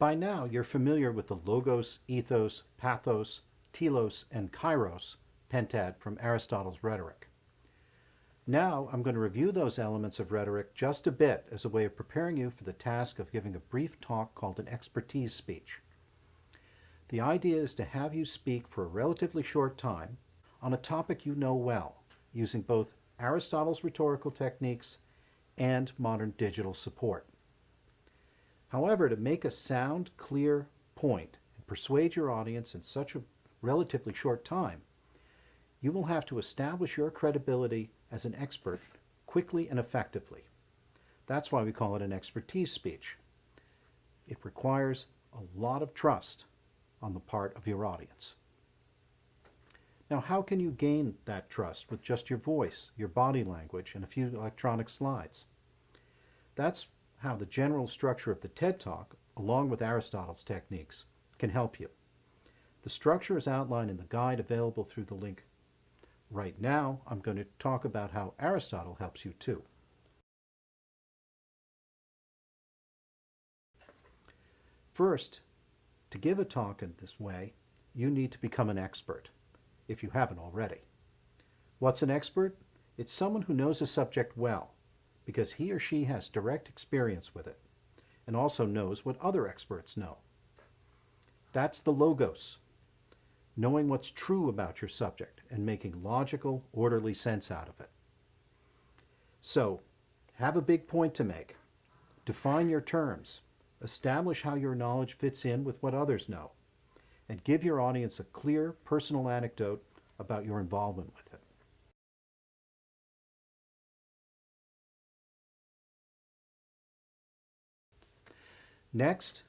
By now, you're familiar with the logos, ethos, pathos, telos, and kairos pentad from Aristotle's rhetoric. Now, I'm going to review those elements of rhetoric just a bit as a way of preparing you for the task of giving a brief talk called an expertise speech. The idea is to have you speak for a relatively short time on a topic you know well, using both Aristotle's rhetorical techniques and modern digital support. However, to make a sound, clear point and persuade your audience in such a relatively short time, you will have to establish your credibility as an expert quickly and effectively. That's why we call it an expertise speech. It requires a lot of trust on the part of your audience. Now, how can you gain that trust with just your voice, your body language, and a few electronic slides? That's how the general structure of the TED Talk, along with Aristotle's techniques, can help you. The structure is outlined in the guide available through the link. Right now, I'm going to talk about how Aristotle helps you too. First, to give a talk in this way, you need to become an expert, if you haven't already. What's an expert? It's someone who knows a subject well, because he or she has direct experience with it, and also knows what other experts know. That's the logos, knowing what's true about your subject and making logical, orderly sense out of it. So, have a big point to make. Define your terms. Establish how your knowledge fits in with what others know, and give your audience a clear, personal anecdote about your involvement with it. Next,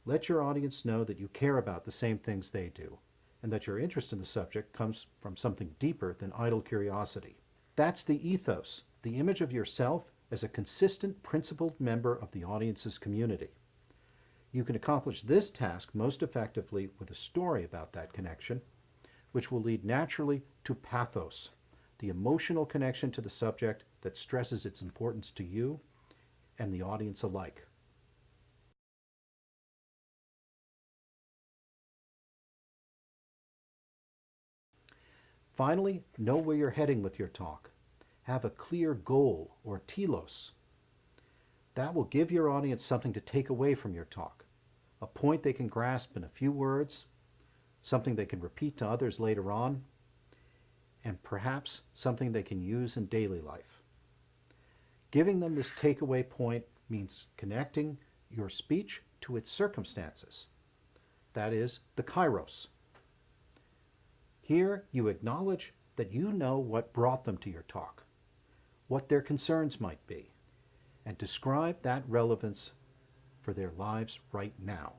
let your audience know that you care about the same things they do, and that your interest in the subject comes from something deeper than idle curiosity. That's the ethos, the image of yourself as a consistent, principled member of the audience's community. You can accomplish this task most effectively with a story about that connection, which will lead naturally to pathos, the emotional connection to the subject that stresses its importance to you and the audience alike. Finally, know where you're heading with your talk. Have a clear goal, or telos. That will give your audience something to take away from your talk, a point they can grasp in a few words, something they can repeat to others later on, and perhaps something they can use in daily life. Giving them this takeaway point means connecting your speech to its circumstances. That is, the kairos. Here, you acknowledge that you know what brought them to your talk, what their concerns might be, and describe that relevance for their lives right now.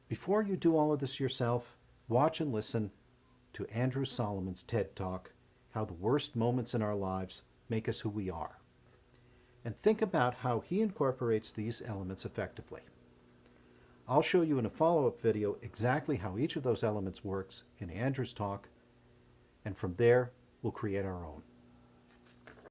Before you do all of this yourself, watch and listen to Andrew Solomon's TED Talk, How the Worst Moments in Our Lives Make Us Who We Are, and think about how he incorporates these elements effectively. I'll show you in a follow-up video exactly how each of those elements works in Andrew's talk, and from there, we'll create our own.